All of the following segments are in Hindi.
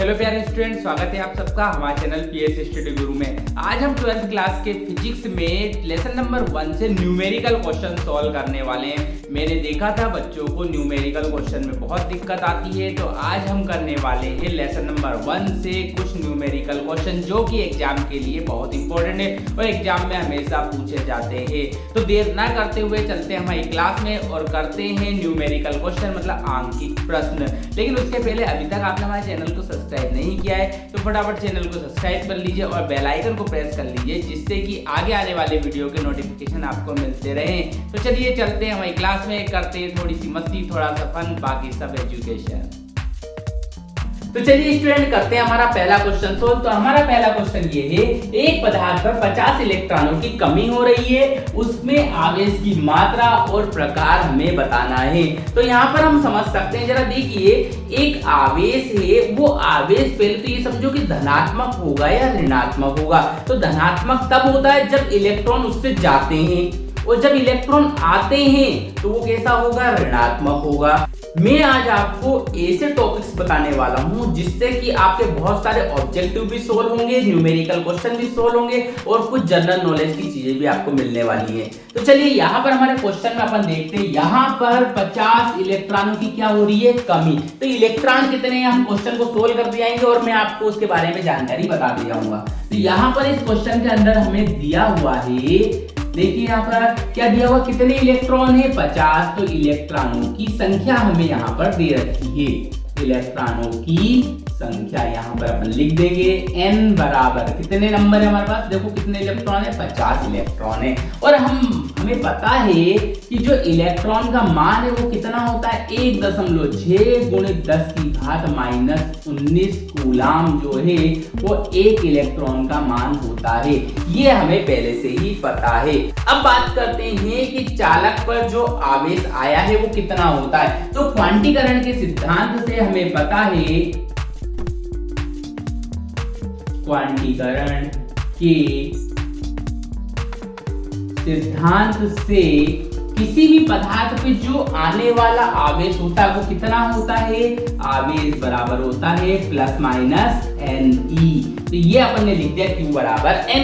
हेलो प्यारे स्टूडेंट, स्वागत है आप सबका हमारे चैनल पीएस स्टडी गुरु में। आज हम 12th क्लास के फिजिक्स में लेसन नंबर 1 से न्यूमेरिकल क्वेश्चन सॉल्व करने वाले हैं। मैंने देखा था बच्चों को न्यूमेरिकल क्वेश्चन में बहुत दिक्कत आती है, तो आज हम करने वाले हैं लेसन नंबर 1 से कुछ न्यूमेरिकल क्वेश्चन जो कि एग्जाम के लिए बहुत इंपॉर्टेंट है और एग्जाम में हमेशा पूछे जाते हैं। तो देर ना करते हुए चलते हैं हमारी क्लास में और करते हैं न्यूमेरिकल क्वेश्चन, मतलब आंकिक प्रश्न। लेकिन उसके पहले अभी तक आपने हमारे चैनल को सब्सक्राइब नहीं किया है तो फटाफट चैनल को सब्सक्राइब कर लीजिए और बेल आइकन को प्रेस कर लीजिए, जिससे कि आगे आने वाले वीडियो के नोटिफिकेशन आपको मिलते रहें। तो चलिए चलते हैं हमारी क्लास में, करते हैं थोड़ी सी मस्ती, थोड़ा सा फन, बाकी सब एजुकेशन। तो चलिए स्टूडेंट करते हैं हमारा पहला क्वेश्चन सोल्व। तो हमारा पहला क्वेश्चन ये है, एक पदार्थ पर 50 इलेक्ट्रॉनों की कमी हो रही है, उसमें आवेश की मात्रा और प्रकार हमें बताना है। तो यहाँ पर हम समझ सकते हैं, जरा देखिए, एक आवेश है, वो आवेश पहले तो ये समझो कि धनात्मक होगा या ऋणात्मक होगा। तो धनात्मक तब होता है जब इलेक्ट्रॉन उससे जाते हैं, और जब इलेक्ट्रॉन आते हैं तो वो कैसा होगा, ऋणात्मक होगा। मैं आज आपको ऐसे टॉपिक्स बताने वाला हूं जिससे कि आपके बहुत सारे ऑब्जेक्टिव भी सोल्व होंगे, न्यूमेरिकल क्वेश्चन भी सोल्व होंगे और कुछ जनरल नॉलेज की चीजें भी आपको मिलने वाली हैं। तो चलिए यहाँ पर हमारे क्वेश्चन में अपन देखते हैं, यहाँ पर 50 इलेक्ट्रॉनों की क्या हो रही है, कमी। तो इलेक्ट्रॉन कितने हैं, हम क्वेश्चन को सोल्व करते जाएंगे और मैं आपको उसके बारे में जानकारी बताते जाऊंगा। तो यहाँ पर इस क्वेश्चन के अंदर हमें दिया हुआ है, देखिए यहाँ पर क्या दिया हुआ, कितने इलेक्ट्रॉन है, 50। तो इलेक्ट्रॉनों की संख्या हमें यहाँ पर दे रखी है, इलेक्ट्रॉनों की संख्या यहाँ पर अपन लिख देंगे n बराबर, कितने नंबर है हमारे पास, देखो कितने इलेक्ट्रॉन है, 50 इलेक्ट्रॉन है। और हमें पता है कि जो इलेक्ट्रॉन का मान है वो कितना होता है, 1.6 × 10⁻⁻19 कूलाम जो है वो एक इलेक्ट्रॉन का मान होता है। ये हमें पहले से ही पता है। अब बात करते हैं कि चालक पर जो आवेश आया है वो कितना होता है। तो क्वांटीकरण के सिद्धांत से हमें पता है, क्वांटीकरण के सिद्धांत से किसी भी पदार्थ पे जो आने वाला आवेश होता है वो कितना होता है, आवेश बराबर होता है ±ne। तो ये अपन ने लिख दिया Q बराबर ne।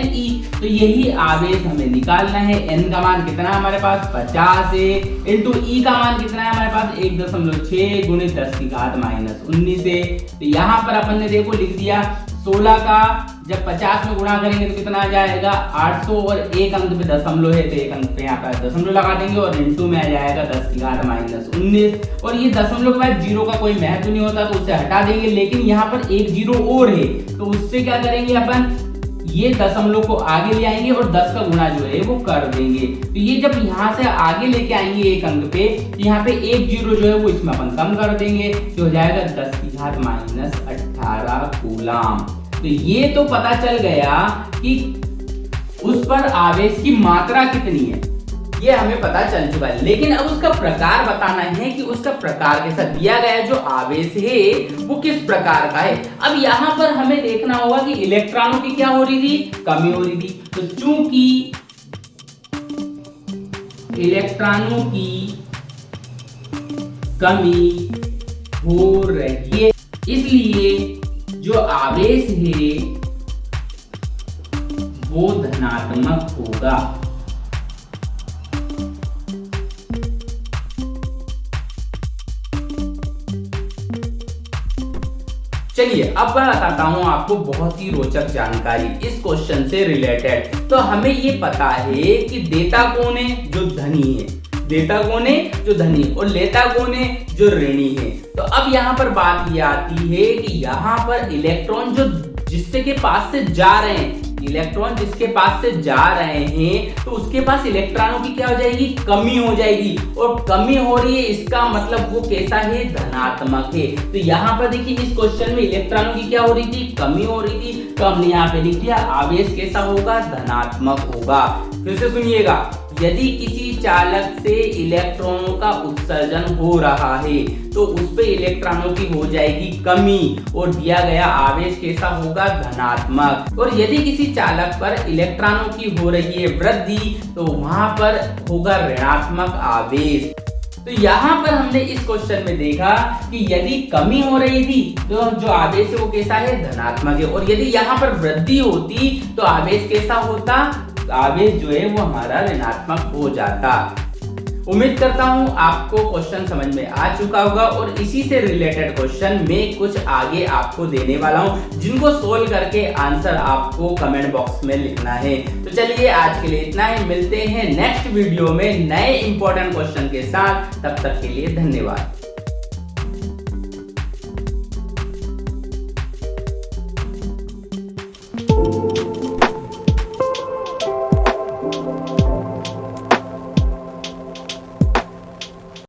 तो यही आवेश हमें निकालना है। n का मान कितना है हमारे पास, 50 है, इंटू E का मान कितना है हमारे पास, 1.6 × 10⁻⁻19 है। तो यहाँ पर अपन ने देखो लिख दिया 16 का जब 50 में गुणा करेंगे तो कितना आ जाएगा, 800, और एक अंक पे दशमलव है तो एक अंक पे यहाँ पर दशमलव लगा देंगे और इंटू में आ जाएगा 10⁻⁻19। और ये दशमलव के बाद जीरो का कोई महत्व नहीं होता तो उसे हटा देंगे, लेकिन यहाँ पर एक जीरो और है तो उससे क्या करेंगे अपन, ये दशमलव को आगे ले आएंगे और 10 का गुणा जो है वो कर देंगे। तो ये जब यहाँ से आगे लेके आएंगे एक अंक पे, तो यहाँ पे एक जीरो जो है वो इसमें अपन कम कर देंगे तो हो जाएगा 10⁻−18 कूलाम। तो ये तो पता चल गया कि उस पर आवेश की मात्रा कितनी है, ये हमें पता चल चुका है। लेकिन अब उसका प्रकार बताना है कि उसका प्रकार कैसा दिया गया, जो आवेश है वो किस प्रकार का है। अब यहाँ पर हमें देखना होगा कि इलेक्ट्रॉनों की क्या हो रही थी, कमी हो रही थी। तो चूंकि इलेक्ट्रॉनों की कमी हो रही है, इसलिए जो आवेश है वो धनात्मक होगा। चलिए अब मैं बताता हूं आपको बहुत ही रोचक जानकारी इस क्वेश्चन से रिलेटेड। तो हमें ये पता है कि देता कौन है, जो धनी है, देता कौन है, जो धनी, और लेता कौन है, जो ऋणी है। तो अब यहाँ पर बात ये आती है कि यहाँ पर इलेक्ट्रॉन जो जिससे के पास से जा रहे हैं, इलेक्ट्रॉन जिसके पास से जा रहे हैं तो उसके पास इलेक्ट्रॉनों की क्या हो जाएगी, कमी हो जाएगी। और कमी हो रही है इसका मतलब वो कैसा है, धनात्मक है। तो यहाँ पर देखिए इस क्वेश्चन में इलेक्ट्रॉनों की क्या हो रही थी, कमी हो रही थी, तो हमने यहाँ पे लिख दिया आवेश कैसा होगा, धनात्मक होगा। फिर से सुनिएगा, यदि किसी चालक से इलेक्ट्रॉनों का उत्सर्जन हो रहा है तो उस पे इलेक्ट्रॉनों की हो जाएगी कमी और दिया गया आवेश कैसा होगा, धनात्मक। और यदि किसी चालक पर इलेक्ट्रॉनों की हो रही है वृद्धि तो वहां पर होगा ऋणात्मक आवेश। तो तो यहाँ पर हमने इस क्वेश्चन में देखा कि यदि कमी हो रही थी तो जो आवेश है वो कैसा है, धनात्मक है, और यदि यहाँ पर वृद्धि होती तो आवेश कैसा होता, आवेश जो है वो हमारा ऋणात्मक हो जाता। उम्मीद करता हूं आपको क्वेश्चन समझ में आ चुका होगा और इसी से रिलेटेड क्वेश्चन मैं कुछ आगे आपको देने वाला हूं, जिनको सोल्व करके आंसर आपको कमेंट बॉक्स में लिखना है। तो चलिए आज के लिए इतना ही, मिलते हैं नेक्स्ट वीडियो में नए इंपॉर्टेंट क्वेश्चन के साथ। तब तक के लिए धन्यवाद।